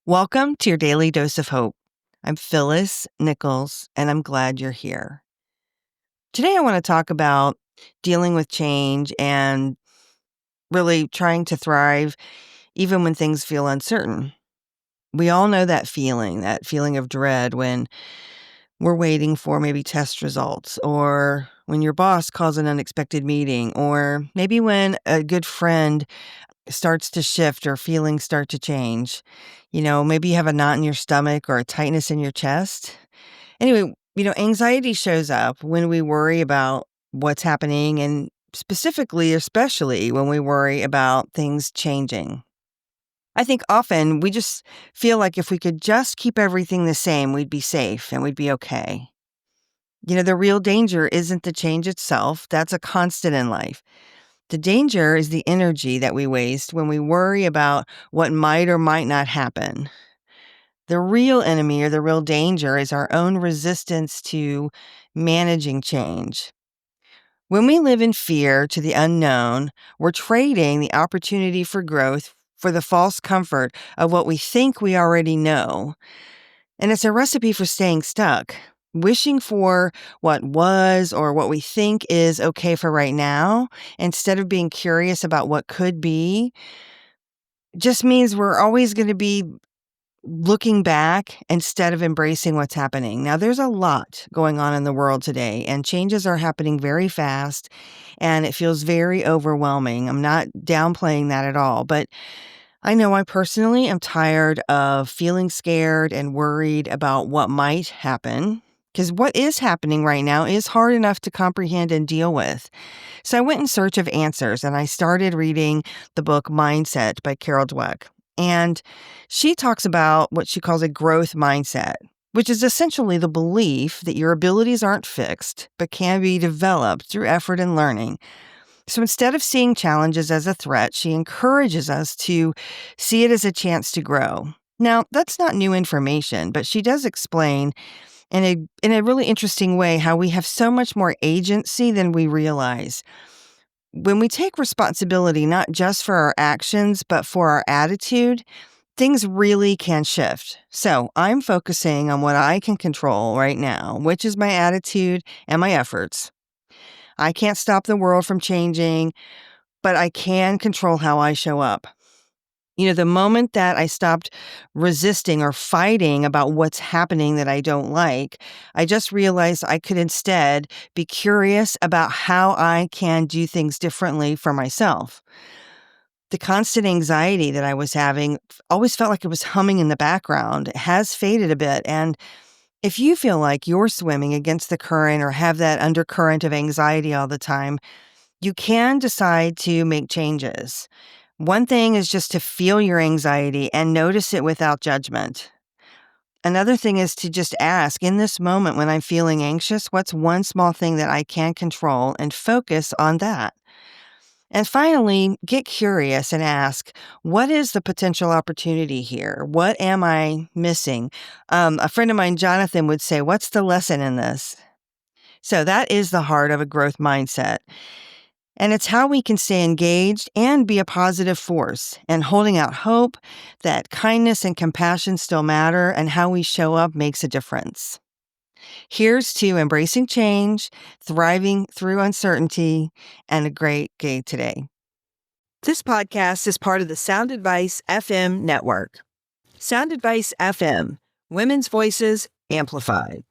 Welcome to your daily dose of hope. I'm Phyllis Nichols, and I'm glad you're here. Today, I want to talk about dealing with change and really trying to thrive even when things feel uncertain. We all know that feeling of dread when we're waiting for maybe test results, or when your boss calls an unexpected meeting, or maybe when a good friend starts to shift or feelings start to change. Maybe you have a knot in your stomach or a tightness in your chest. Anyway, anxiety shows up when we worry about what's happening and especially when we worry about things changing. I think often we just feel like if we could just keep everything the same, we'd be safe and we'd be okay. The real danger isn't the change itself. That's a constant in life. The danger is the energy that we waste when we worry about what might or might not happen. The real enemy or the real danger is our own resistance to managing change. When we live in fear to the unknown, we're trading the opportunity for growth for the false comfort of what we think we already know. And it's a recipe for staying stuck. Wishing for what was or what we think is okay for right now, instead of being curious about what could be, just means we're always going to be looking back instead of embracing what's happening. Now, there's a lot going on in the world today, and changes are happening very fast, and it feels very overwhelming. I'm not downplaying that at all, but I know I personally am tired of feeling scared and worried about what might happen, because what is happening right now is hard enough to comprehend and deal with. So I went in search of answers, and I started reading the book Mindset by Carol Dweck. And she talks about what she calls a growth mindset, which is essentially the belief that your abilities aren't fixed, but can be developed through effort and learning. So instead of seeing challenges as a threat, she encourages us to see it as a chance to grow. Now, that's not new information, but she does explain in a really interesting way how we have so much more agency than we realize. When we take responsibility not just for our actions, but for our attitude, things really can shift. So I'm focusing on what I can control right now, which is my attitude and my efforts. I can't stop the world from changing, but I can control how I show up. The moment that I stopped resisting or fighting about what's happening that I don't like, I just realized I could instead be curious about how I can do things differently for myself. The constant anxiety that I was having always felt like it was humming in the background. It has faded a bit. And if you feel like you're swimming against the current or have that undercurrent of anxiety all the time, you can decide to make changes. One thing is just to feel your anxiety and notice it without judgment. Another thing is to just ask, in this moment when I'm feeling anxious, what's one small thing that I can control, and focus on that. And finally, get curious and ask, what is the potential opportunity here? What am I missing? A friend of mine, Jonathan, would say, what's the lesson in this? So that is the heart of a growth mindset. And it's how we can stay engaged and be a positive force, and holding out hope that kindness and compassion still matter, and how we show up makes a difference. Here's to embracing change, thriving through uncertainty, and a great day today. This podcast is part of the Sound Advice FM network. Sound Advice FM, women's voices amplified.